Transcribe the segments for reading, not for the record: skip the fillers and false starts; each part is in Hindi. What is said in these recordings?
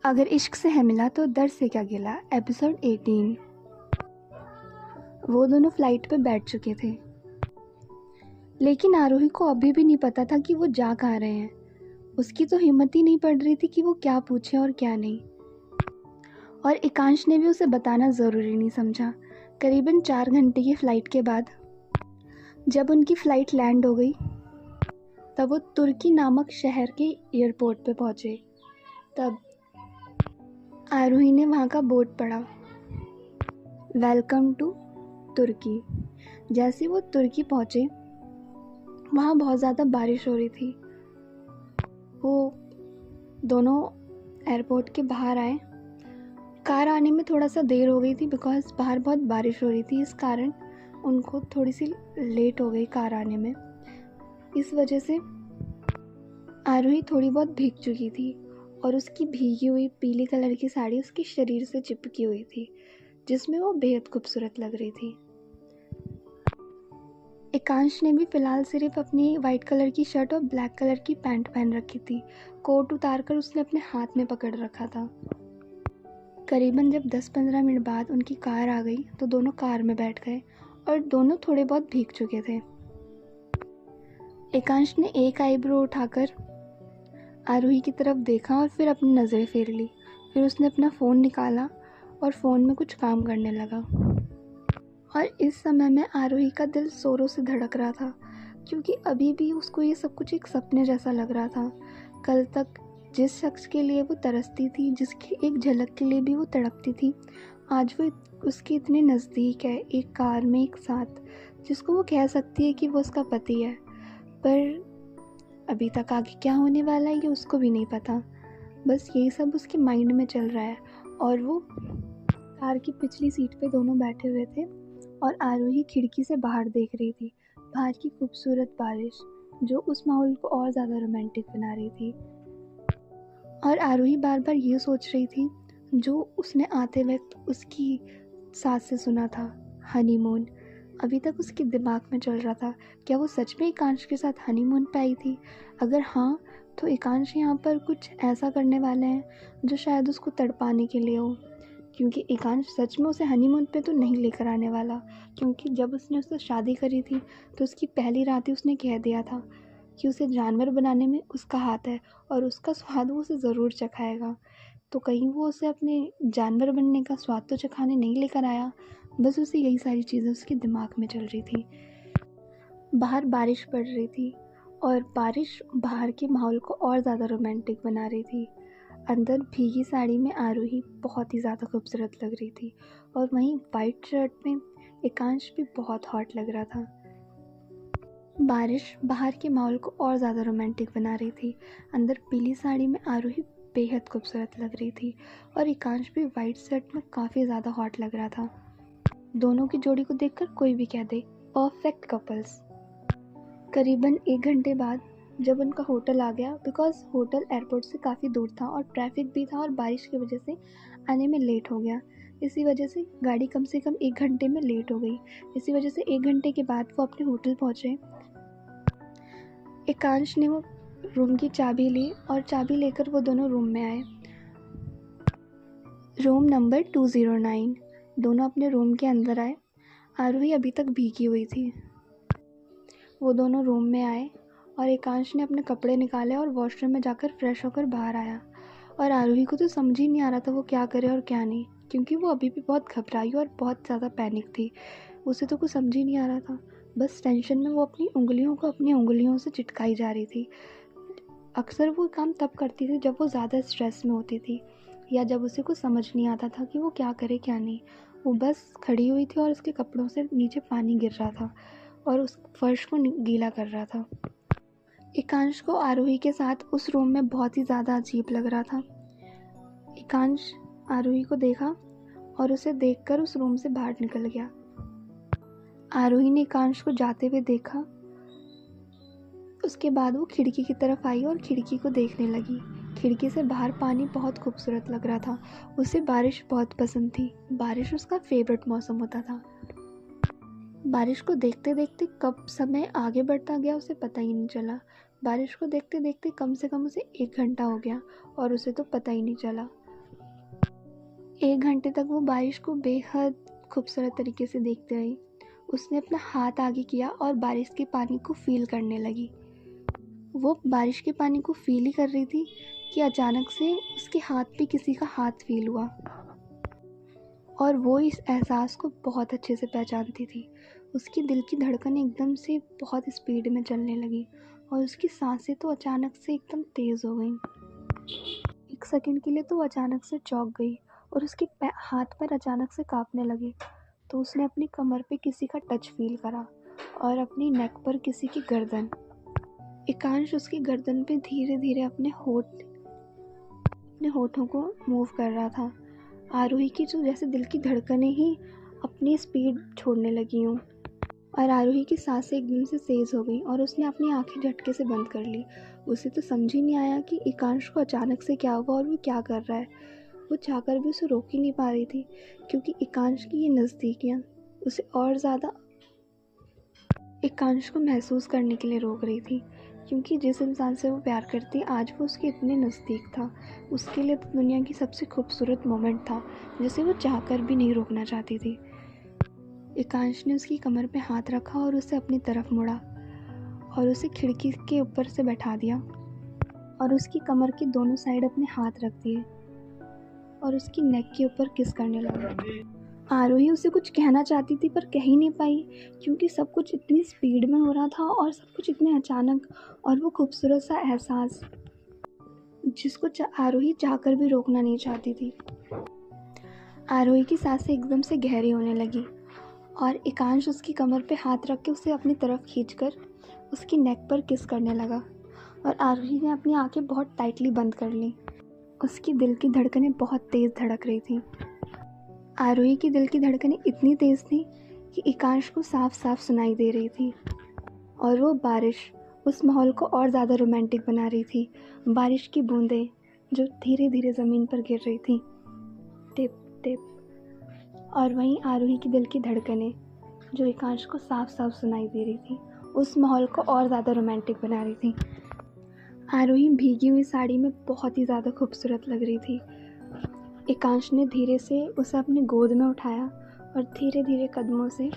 अगर इश्क से है मिला तो दर्द से क्या गिला। एपिसोड 18। वो दोनों फ्लाइट पे बैठ चुके थे, लेकिन आरोही को अभी भी नहीं पता था कि वो जा कहाँ रहे हैं। उसकी तो हिम्मत ही नहीं पड़ रही थी कि वो क्या पूछे और क्या नहीं, और एकांश ने भी उसे बताना ज़रूरी नहीं समझा। करीबन 4 घंटे की फ़्लाइट के बाद जब उनकी फ़्लाइट लैंड हो गई, तब वो तुर्की नामक शहर के एयरपोर्ट पे पहुँचे। तब आरोही ने वहाँ का बोर्ड पढ़ा, वेलकम टू तुर्की। जैसे वो तुर्की पहुँचे, वहाँ बहुत ज़्यादा बारिश हो रही थी। वो दोनों एयरपोर्ट के बाहर आए। कार आने में थोड़ा सा देर हो गई थी बिकॉज़ बाहर बहुत बारिश हो रही थी, इस कारण उनको थोड़ी सी लेट हो गई कार आने में। इस वजह से आरोही थोड़ी बहुत भीग चुकी थी और उसकी भीगी हुई पीले कलर की साड़ी उसके शरीर से चिपकी हुई थी, जिसमें वो बेहद खूबसूरत लग रही थी। एकांश ने भी फ़िलहाल सिर्फ अपनी वाइट कलर की शर्ट और ब्लैक कलर की पैंट पहन रखी थी। कोट उतारकर उसने अपने हाथ में पकड़ रखा था। करीबन जब 10-15 मिनट बाद उनकी कार आ गई तो दोनों कार में बैठ गए और दोनों थोड़े बहुत भीग चुके थे। एकांश ने एक आईब्रो उठाकर आरोही की तरफ देखा और फिर अपनी नज़रें फेर ली। फिर उसने अपना फ़ोन निकाला और फ़ोन में कुछ काम करने लगा। और इस समय में आरोही का दिल ज़ोरों से धड़क रहा था, क्योंकि अभी भी उसको ये सब कुछ एक सपने जैसा लग रहा था। कल तक जिस शख्स के लिए वो तरसती थी, जिसकी एक झलक के लिए भी वो तड़पती थी, आज वो उसके इतने नज़दीक है, एक कार में एक साथ, जिसको वो कह सकती है कि वो उसका पति है। पर अभी तक आगे क्या होने वाला है ये उसको भी नहीं पता। बस यही सब उसके माइंड में चल रहा है। और वो कार की पिछली सीट पे दोनों बैठे हुए थे और आरोही खिड़की से बाहर देख रही थी, बाहर की खूबसूरत बारिश जो उस माहौल को और ज़्यादा रोमांटिक बना रही थी। और आरोही बार बार ये सोच रही थी जो उसने आते वक्त उसकी सास से सुना था, हनीमून। अभी तक उसके दिमाग में चल रहा था, क्या वो सच में एकांश के साथ हनीमून पे आई थी? अगर हाँ, तो एकांश यहाँ पर कुछ ऐसा करने वाले हैं जो शायद उसको तड़पाने के लिए हो, क्योंकि एकांश सच में उसे हनीमून पे तो नहीं लेकर आने वाला। क्योंकि जब उसने उससे शादी करी थी तो उसकी पहली रात ही उसने कह दिया था कि उसे जानवर बनाने में उसका हाथ है और उसका स्वाद वो उसे ज़रूर चखाएगा। तो कहीं वो उसे अपने जानवर बनने का स्वाद तो चखाने नहीं लेकर आया। बस उसे यही सारी चीज़ें उसके दिमाग में चल रही थी। बाहर बारिश पड़ रही थी और बारिश बाहर के माहौल को और ज़्यादा रोमांटिक बना रही थी। अंदर भीगी साड़ी में आरोही बहुत ही ज़्यादा खूबसूरत लग रही थी और वहीं वाइट शर्ट में एकांश भी बहुत हॉट लग रहा था। बारिश बाहर के माहौल को और ज़्यादा रोमांटिक बना रही थी। अंदर पीली साड़ी में आरोही बेहद खूबसूरत लग रही थी और एकांश भी वाइट शर्ट में काफ़ी ज़्यादा हॉट लग रहा था। दोनों की जोड़ी को देखकर कोई भी कह दे, परफेक्ट कपल्स। करीबन 1 घंटे बाद जब उनका होटल आ गया, बिकॉज़ होटल एयरपोर्ट से काफ़ी दूर था और ट्रैफिक भी था और बारिश की वजह से आने में लेट हो गया। इसी वजह से गाड़ी कम से कम 1 घंटे में लेट हो गई। इसी वजह से 1 घंटे के बाद वो अपने होटल पहुँचे। एकांश ने वो रूम की चाबी ली और चाबी लेकर वो दोनों रूम में आए। Room number 209। दोनों अपने रूम के अंदर आए। आरोही अभी तक भीगी हुई थी। वो दोनों रूम में आए और एकांश ने अपने कपड़े निकाले और वॉशरूम में जाकर फ्रेश होकर बाहर आया। और आरोही को तो समझ ही नहीं आ रहा था वो क्या करे और क्या नहीं, क्योंकि वो अभी भी बहुत घबराई और बहुत ज़्यादा पैनिक थी। उसे तो कुछ समझ ही नहीं आ रहा था। बस टेंशन में वो अपनी उंगलियों को अपनी उंगलियों से चिटकाई जा रही थी। अक्सर वो काम तब करती थी जब वो ज़्यादा स्ट्रेस में होती थी या जब उसे कुछ समझ नहीं आता था कि वो क्या करे क्या नहीं। वो बस खड़ी हुई थी और उसके कपड़ों से नीचे पानी गिर रहा था और उस फर्श को गीला कर रहा था। एकांश को आरोही के साथ उस रूम में बहुत ही ज़्यादा अजीब लग रहा था। एकांश आरोही को देखा और उसे देखकर उस रूम से बाहर निकल गया। आरोही ने एकांश को जाते हुए देखा। उसके बाद वो खिड़की की तरफ आई और खिड़की को देखने लगी। खिड़की से बाहर पानी बहुत खूबसूरत लग रहा था। उसे बारिश बहुत पसंद थी। बारिश उसका फेवरेट मौसम होता था। बारिश को देखते देखते कब समय आगे बढ़ता गया उसे पता ही नहीं चला। बारिश को देखते देखते कम से कम उसे 1 घंटा हो गया और उसे तो पता ही नहीं चला। 1 घंटे तक वो बारिश को बेहद खूबसूरत तरीके से देखते रही। उसने अपना हाथ आगे किया और बारिश के पानी को फ़ील करने लगी। वो बारिश के पानी को फ़ील ही कर रही थी कि अचानक से उसके हाथ पे किसी का हाथ फ़ील हुआ और वो इस एहसास को बहुत अच्छे से पहचानती थी। उसकी दिल की धड़कन एकदम से बहुत स्पीड में चलने लगी और उसकी सांसें तो अचानक से एकदम तेज़ हो गईं। 1 सेकंड के लिए तो वो अचानक से चौंक गई और उसके हाथ पैर अचानक से काँपने लगे। तो उसने अपनी कमर पे किसी का टच फ़ील करा और अपनी नेक पर किसी की गर्दन। एकांश उसकी गर्दन पे धीरे धीरे अपने होठों को मूव कर रहा था। आरोही की जो जैसे दिल की धड़कनें ही अपनी स्पीड छोड़ने लगी हों और आरोही की सांसें एकदम से तेज़ हो गई और उसने अपनी आंखें झटके से बंद कर ली। उसे तो समझ ही नहीं आया कि एकांश को अचानक से क्या हुआ और वो क्या कर रहा है। वो चाहकर भी उसे रोक ही नहीं पा रही थी क्योंकि एकांश की ये नज़दीकियाँ उसे और ज़्यादा एकांश को महसूस करने के लिए रोक रही थी, क्योंकि जिस इंसान से वो प्यार करती आज वो उसके इतने नज़दीक था। उसके लिए तो दुनिया की सबसे खूबसूरत मोमेंट था जिसे वो चाहकर भी नहीं रोकना चाहती थी। एकांश ने उसकी कमर पे हाथ रखा और उसे अपनी तरफ मुड़ा और उसे खिड़की के ऊपर से बैठा दिया और उसकी कमर के दोनों साइड अपने हाथ रख दिए और उसकी नेक के ऊपर किस करने लगा। आरोही उसे कुछ कहना चाहती थी पर कह ही नहीं पाई क्योंकि सब कुछ इतनी स्पीड में हो रहा था और सब कुछ इतने अचानक और वो खूबसूरत सा एहसास जिसको आरोही चाहकर भी रोकना नहीं चाहती थी। आरोही की सांसें एकदम से गहरी होने लगी और एकांश उसकी कमर पे हाथ रख के उसे अपनी तरफ खींचकर उसकी नेक पर किस करने लगा और आरोही ने अपनी आंखें बहुत टाइटली बंद कर लीं। उसकी दिल की धड़कनें बहुत तेज़ धड़क रही थीं। आरोही की दिल की धड़कनें इतनी तेज़ थी कि एकांश को साफ साफ सुनाई दे रही थी और वो बारिश उस माहौल को और ज़्यादा रोमांटिक बना रही थी। बारिश की बूंदें जो धीरे धीरे ज़मीन पर गिर रही थी, टिप टिप, और वहीं आरोही की दिल की धड़कनें जो एकांश को साफ साफ सुनाई दे रही थी उस माहौल को और ज़्यादा रोमांटिक बना रही थी। आरोही भीगी हुई साड़ी में बहुत ही ज़्यादा खूबसूरत लग रही थी। एकांश ने धीरे से उसे अपनी गोद में उठाया और धीरे धीरे कदमों से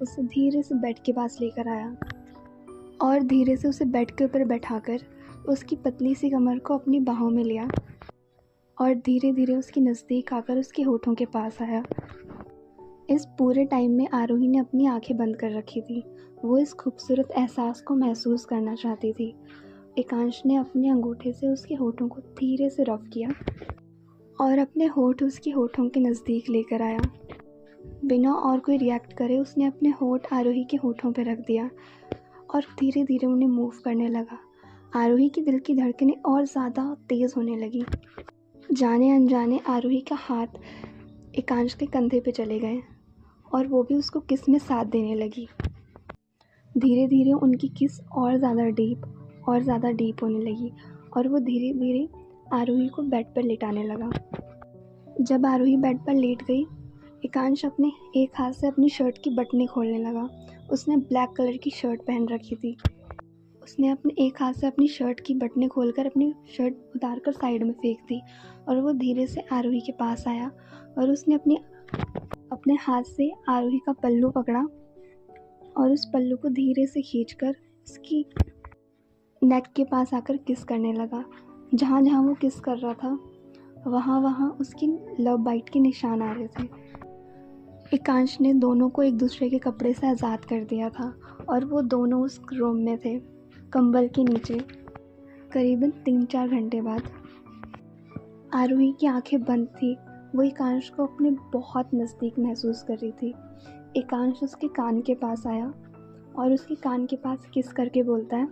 उसे धीरे से बेड के पास लेकर आया और धीरे से उसे बेड के ऊपर बैठाकर उसकी पतली सी कमर को अपनी बाहों में लिया और धीरे धीरे उसके नज़दीक आकर उसके होठों के पास आया। इस पूरे टाइम में आरोही ने अपनी आंखें बंद कर रखी थी। वो इस खूबसूरत एहसास को महसूस करना चाहती थी। एकांश ने अपने अंगूठे से उसके होठों को धीरे से रफ किया और अपने होठ उसके होठों के नज़दीक लेकर आया। बिना और कोई रिएक्ट करे उसने अपने होठ आरोही के होठों पर रख दिया और धीरे धीरे उन्हें मूव करने लगा। आरोही की दिल की धड़कनें और ज़्यादा तेज़ होने लगी। जाने अनजाने आरोही का हाथ एकांश के कंधे पे चले गए और वो भी उसको किस में साथ देने लगी। धीरे धीरे उनकी किस और ज़्यादा डीप होने लगी और वो धीरे धीरे आरोही को बेड पर लेटाने लगा। जब आरोही बेड पर लेट गई, एकांश अपने एक हाथ से अपनी शर्ट की बटनें खोलने लगा। उसने ब्लैक कलर की शर्ट पहन रखी थी। उसने अपने एक हाथ से अपनी शर्ट की बटनें खोलकर अपनी शर्ट उतारकर साइड में फेंक दी और वो धीरे से आरोही के पास आया और उसने अपने हाथ से आरोही का पल्लू पकड़ा और उस पल्लू को धीरे से खींचकर उसकी नेक के पास आकर किस करने लगा। जहाँ जहाँ वो किस कर रहा था वहाँ वहाँ उसकी लव बाइट के निशान आ रहे थे। एकांश ने दोनों को एक दूसरे के कपड़े से आज़ाद कर दिया था और वो दोनों उस रूम में थे, कंबल के नीचे। करीबन 3-4 घंटे बाद आरोही की आंखें बंद थी। वो एकांश को अपने बहुत नज़दीक महसूस कर रही थी। एकांश उसके कान के पास आया और उसके कान के पास किस करके बोलता है,